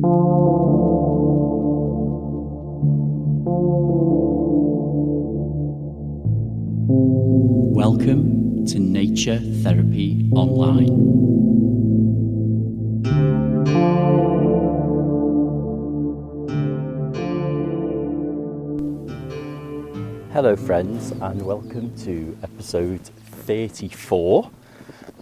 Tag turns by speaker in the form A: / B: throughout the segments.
A: Welcome to Nature Therapy Online. Hello friends, and welcome to episode 34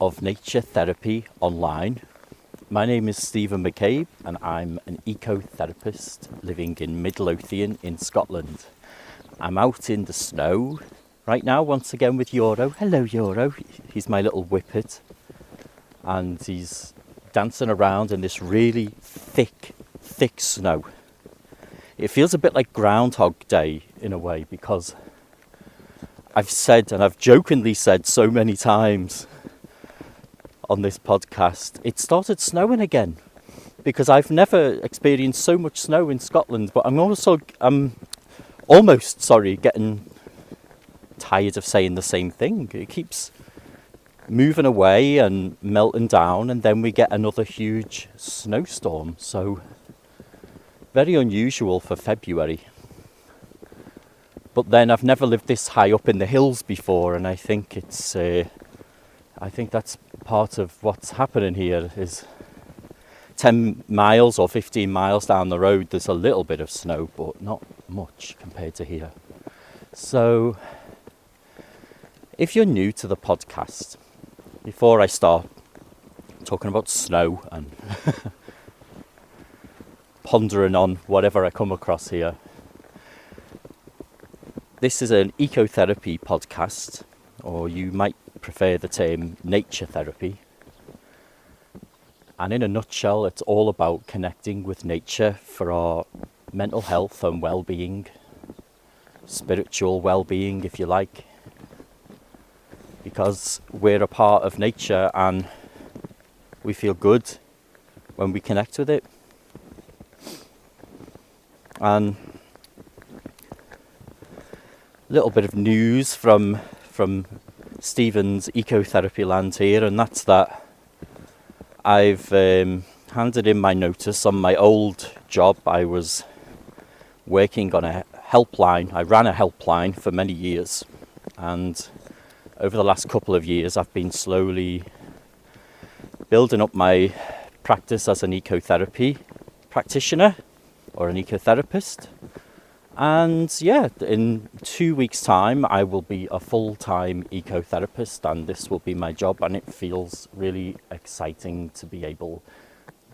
A: of Nature Therapy Online. My name is Stephen McCabe and I'm an ecotherapist living in Midlothian in Scotland. I'm out in the snow right now once again with Euro. Hello Euro, he's my little whippet and he's dancing around in this really thick snow. It feels a bit like Groundhog Day in a way, because I've said, and I've jokingly said so many times on this podcast, it started snowing again, because I've never experienced so much snow in Scotland, but I'm almost getting tired of saying the same thing. It keeps moving away and melting down, and then we get another huge snowstorm. So very unusual for February. But then I've never lived this high up in the hills before, and I think it's I think that's part of what's happening here. Is 10 miles or 15 miles down the road there's a little bit of snow, but not much compared to here. So if you're new to the podcast, before I start talking about snow and pondering on whatever I come across here, this is an ecotherapy podcast, or you might prefer the term nature therapy. And in a nutshell, it's all about connecting with nature for our mental health and well-being, spiritual well-being if you like, because we're a part of nature and we feel good when we connect with it. And a little bit of news from Stephen's ecotherapy land here, and that's that I've handed in my notice on my old job. I was working on a helpline. I ran a helpline for many years, and over the last couple of years I've been slowly building up my practice as an ecotherapy practitioner or an ecotherapist. And yeah, in 2 weeks' time I will be a full-time ecotherapist, and this will be my job, and it feels really exciting to be able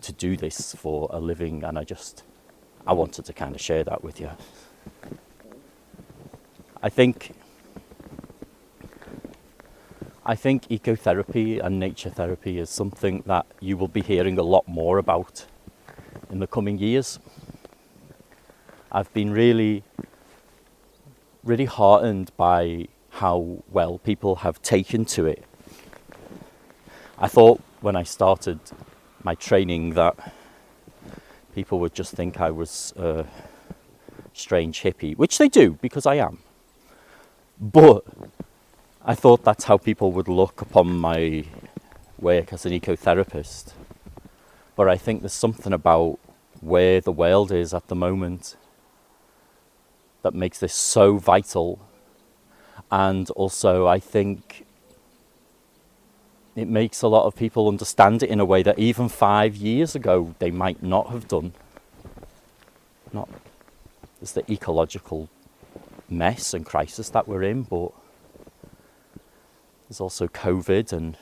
A: to do this for a living, and I wanted to kind of share that with you. I think ecotherapy and nature therapy is something that you will be hearing a lot more about in the coming years. I've been really heartened by how well people have taken to it. I thought when I started my training that people would just think I was a strange hippie, which they do, because I am. But I thought that's how people would look upon my work as an ecotherapist. But I think there's something about where the world is at the moment that makes this so vital, and also I think it makes a lot of people understand it in a way that even 5 years ago they might not have done. There's the ecological mess and crisis that we're in, but there's also COVID and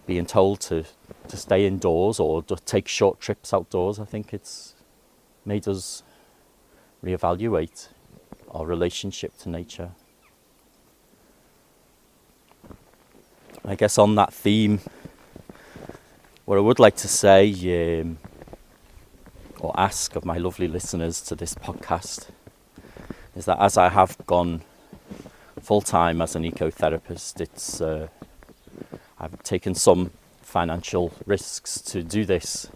A: being told to stay indoors or to take short trips outdoors. I think it's made us reevaluate our relationship to nature. I guess on that theme, what I would like to say or ask of my lovely listeners to this podcast is that as I have gone full-time as an ecotherapist, I've taken some financial risks to do this.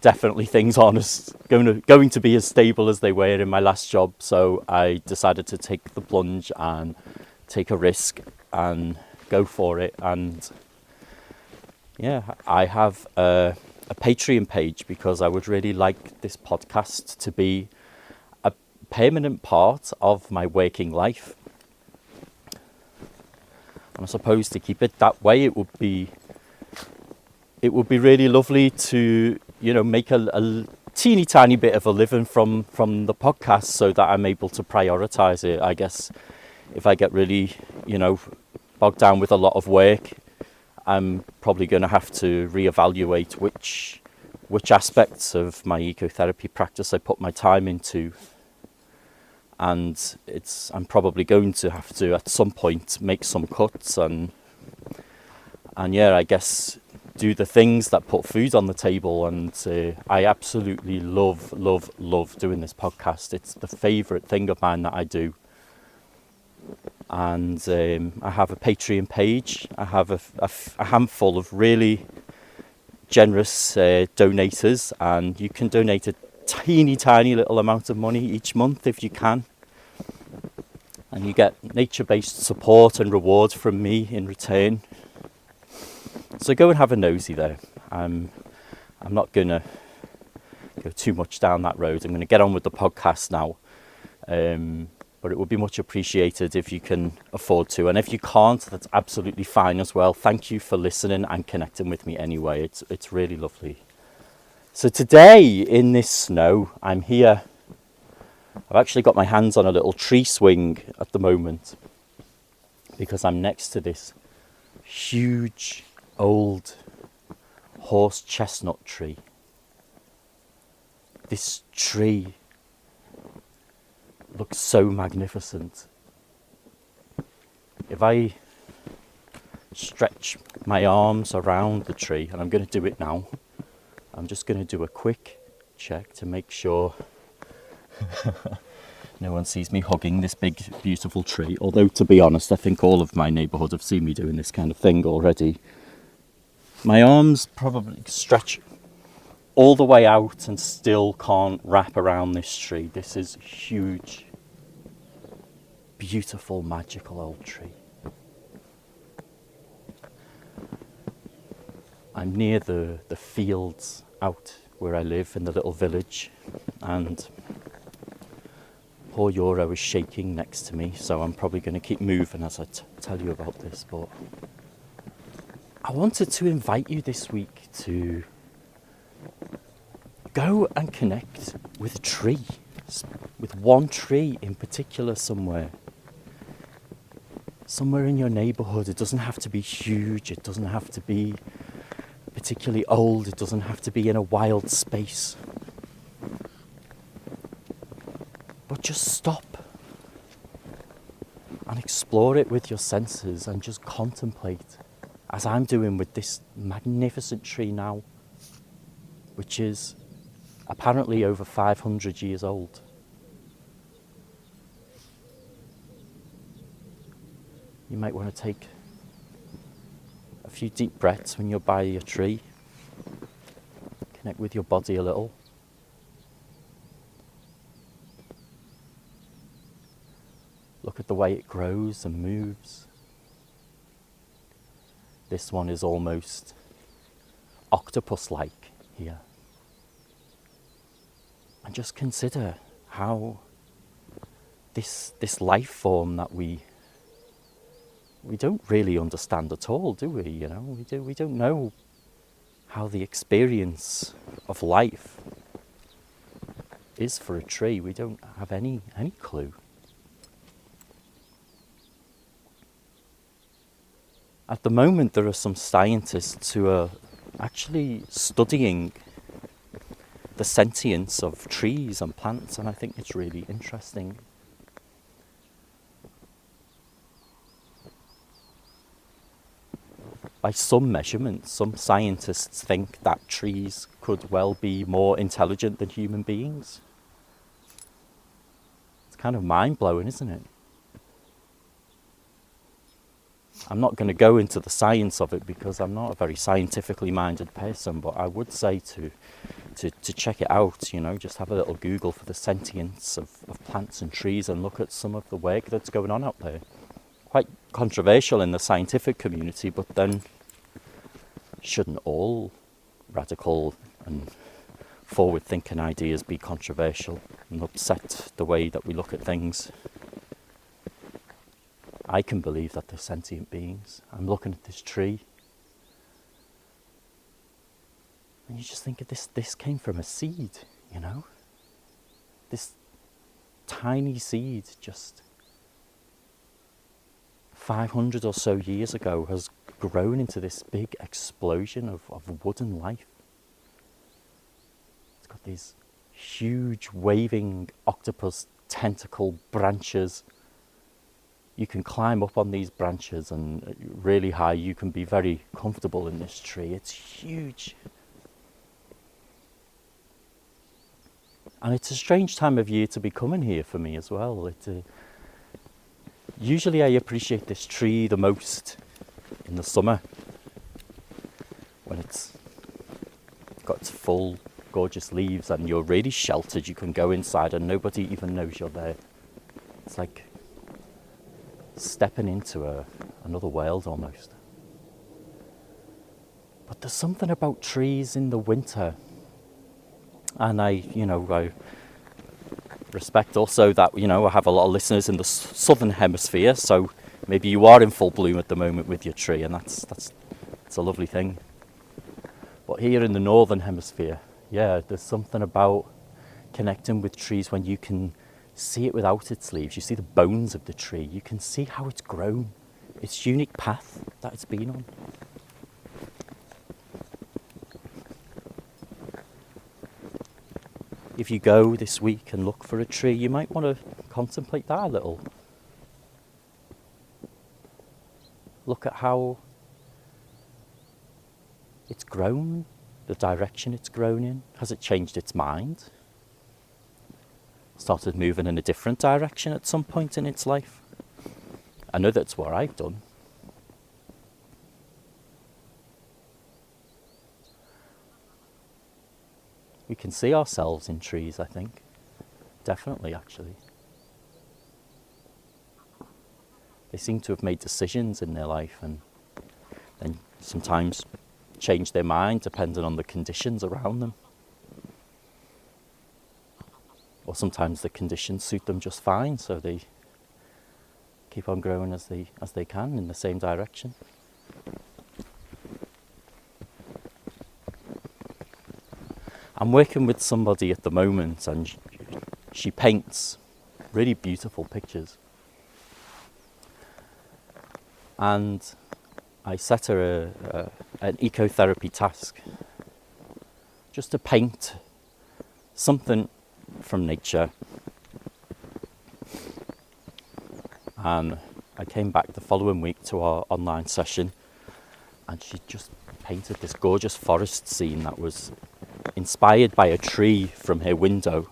A: Definitely things aren't going to be as stable as they were in my last job, so I decided to take the plunge and take a risk and go for it. And yeah, I have a Patreon page because I would really like this podcast to be a permanent part of my working life. And I suppose to keep it that way, it would be really lovely to, make a teeny tiny bit of a living from the podcast so that I'm able to prioritize it. I guess if I get really, bogged down with a lot of work, I'm probably going to have to reevaluate which aspects of my ecotherapy practice I put my time into. And I'm probably going to have to at some point make some cuts and yeah, I guess do the things that put food on the table. And I absolutely love doing this podcast. It's the favourite thing of mine that I do. And I have a Patreon page. I have a handful of really generous donators, and you can donate a tiny little amount of money each month if you can. And you get nature-based support and rewards from me in return. So go and have a nosy there. I'm not going to go too much down that road. I'm going to get on with the podcast now. But it would be much appreciated if you can afford to. And if you can't, that's absolutely fine as well. Thank you for listening and connecting with me anyway. It's really lovely. So today in this snow, I'm here. I've actually got my hands on a little tree swing at the moment because I'm next to this huge old horse chestnut tree. This tree looks so magnificent. If I stretch my arms around the tree, and I'm going to do it now, I'm just going to do a quick check to make sure no one sees me hugging this big beautiful tree, although to be honest I think all of my neighbourhood have seen me doing this kind of thing already. My arms probably stretch all the way out and still can't wrap around this tree. This is huge, beautiful, magical old tree. I'm near the fields out where I live in the little village, and poor Euro is shaking next to me, so I'm probably going to keep moving as I tell you about this. But I wanted to invite you this week to go and connect with a tree, with one tree in particular somewhere in your neighbourhood. It doesn't have to be huge, it doesn't have to be particularly old, it doesn't have to be in a wild space. But just stop and explore it with your senses and just contemplate, as I'm doing with this magnificent tree now, which is apparently over 500 years old. You might want to take a few deep breaths when you're by your tree. Connect with your body a little. Look at the way it grows and moves. This one is almost octopus-like here. And just consider how this life form that we don't really understand at all, do we? We don't know how the experience of life is for a tree. We don't have any clue. At the moment, there are some scientists who are actually studying the sentience of trees and plants, and I think it's really interesting. By some measurements, some scientists think that trees could well be more intelligent than human beings. It's kind of mind-blowing, isn't it? I'm not going to go into the science of it because I'm not a very scientifically minded person, but I would say to check it out, just have a little Google for the sentience of plants and trees and look at some of the work that's going on out there. Quite controversial in the scientific community, but then shouldn't all radical and forward-thinking ideas be controversial and upset the way that we look at things? I can believe that they're sentient beings. I'm looking at this tree, and you just think of this came from a seed, you know? This tiny seed just 500 or so years ago has grown into this big explosion of wooden life. It's got these huge waving octopus tentacle branches. You can climb up on these branches, and really high. You can be very comfortable in this tree. It's huge. And it's a strange time of year to be coming here for me as well. Usually I appreciate this tree the most in the summer, when it's got its full gorgeous leaves and you're really sheltered. You can go inside and nobody even knows you're there. It's like stepping into another world almost. But there's something about trees in the winter, and I respect also that, I have a lot of listeners in the southern hemisphere, so maybe you are in full bloom at the moment with your tree, and that's a lovely thing. But here in the northern hemisphere, there's something about connecting with trees when you can see it without its leaves. You see the bones of the tree. You can see how it's grown, its unique path that it's been on. If you go this week and look for a tree, you might want to contemplate that a little. Look at how it's grown, the direction it's grown in. Has it changed its mind? Started moving in a different direction at some point in its life? I know that's what I've done. We can see ourselves in trees, I think. Definitely, actually. They seem to have made decisions in their life and then sometimes change their mind depending on the conditions around them. Or sometimes the conditions suit them just fine, so they keep on growing as they can in the same direction. I'm working with somebody at the moment, and she paints really beautiful pictures. And I set her an ecotherapy task, just to paint something from nature. And I came back the following week to our online session, and she just painted this gorgeous forest scene that was inspired by a tree from her window.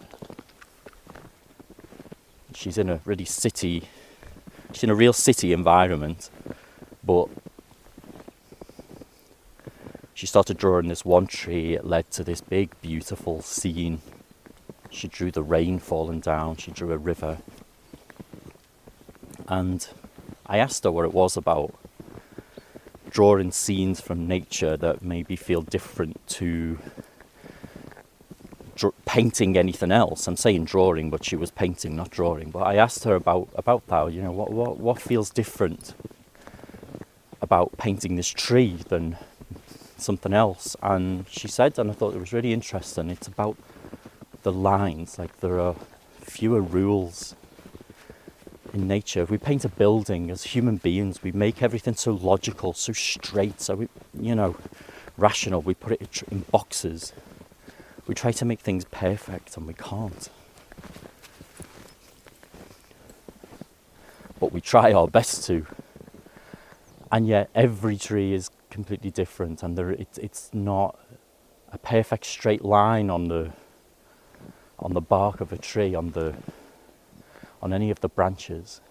A: She's in a real city environment, but she started drawing this one tree. It led to this big, beautiful scene. She drew the rain falling down. She drew a river. And I asked her what it was about drawing scenes from nature that maybe feel different to painting anything else. I'm saying drawing, but she was painting, not drawing. But I asked her about that. What feels different about painting this tree than something else? And she said, and I thought it was really interesting, it's about the lines. Like, there are fewer rules in nature. If we paint a building, as human beings, we make everything so logical, so straight, so rational. We put it in boxes. We try to make things perfect, and we can't. But we try our best to. And yet every tree is completely different, and it's not a perfect straight line on the bark of a tree, on any of the branches.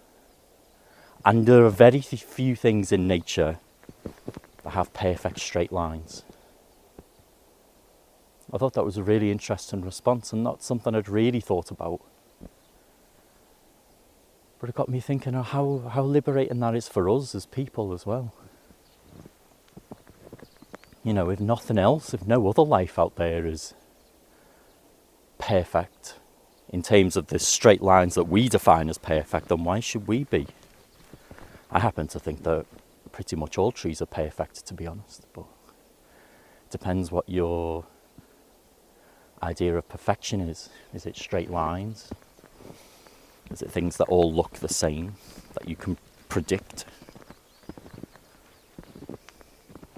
A: And there are very few things in nature that have perfect straight lines. I thought that was a really interesting response, and not something I'd really thought about. But it got me thinking of how liberating that is for us as people as well. if nothing else, if no other life out there is perfect in terms of the straight lines that we define as perfect, then why should we be? I happen to think that pretty much all trees are perfect, to be honest, but it depends what your idea of perfection is. Is it straight lines? Is it things that all look the same, that you can predict?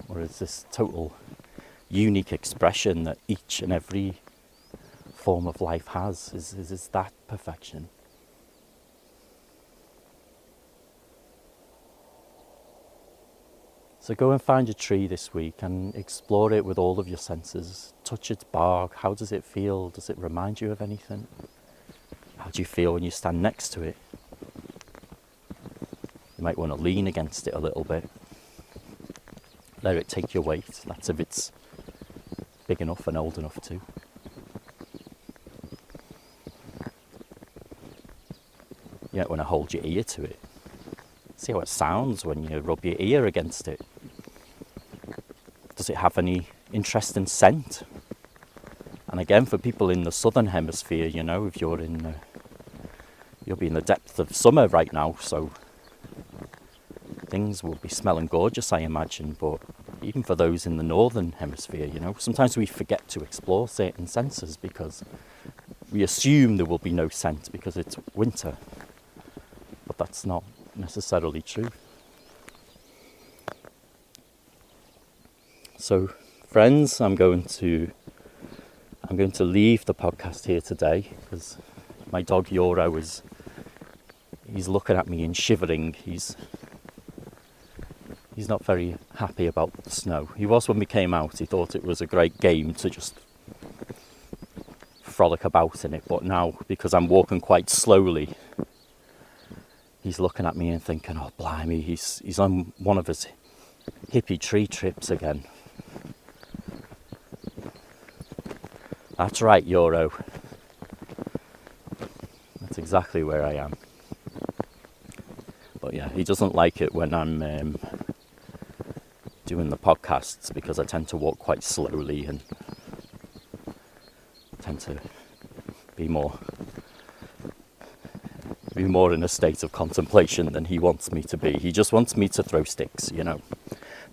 A: Or is this total unique expression that each and every form of life has? Is that perfection? So go and find a tree this week and explore it with all of your senses. Touch its bark. How does it feel? Does it remind you of anything? How do you feel when you stand next to it? You might want to lean against it a little bit. Let it take your weight. That's if it's big enough and old enough to. You might want to hold your ear to it. See how it sounds when you rub your ear against it. Does it have any interesting scent? And again, for people in the southern hemisphere, if you'll be in the depth of summer right now, so things will be smelling gorgeous, I imagine. But even for those in the northern hemisphere, sometimes we forget to explore certain senses because we assume there will be no scent because it's winter. But that's not necessarily true. So, friends, I'm going to leave the podcast here today because my dog Yoro he's looking at me and shivering. He's not very happy about the snow. He was when we came out. He thought it was a great game to just frolic about in it. But now, because I'm walking quite slowly, he's looking at me and thinking, oh, blimey, he's on one of his hippie tree trips again. That's right, Yoro. That's exactly where I am. But yeah, he doesn't like it when I'm doing the podcasts because I tend to walk quite slowly and tend to be more in a state of contemplation than he wants me to be. He just wants me to throw sticks,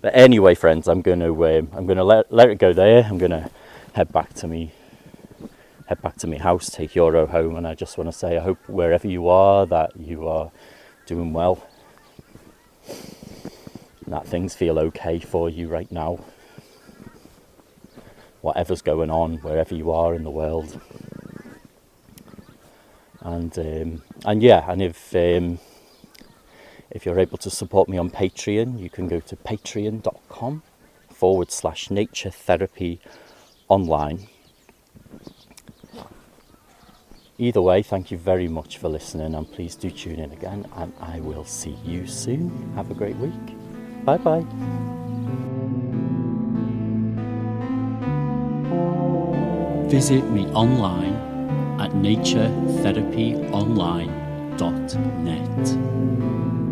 A: But anyway, friends, I'm going to let it go there. I'm going to head back to my house, take Yoro home, and I just want to say I hope wherever you are that you are doing well, that things feel okay for you right now, whatever's going on wherever you are in the world. And if you're able to support me on Patreon, you can go to patreon.com/nature therapy online. Either way, thank you very much for listening, and please do tune in again, and I will see you soon. Have a great week. Bye bye. Visit me online at naturetherapyonline.net.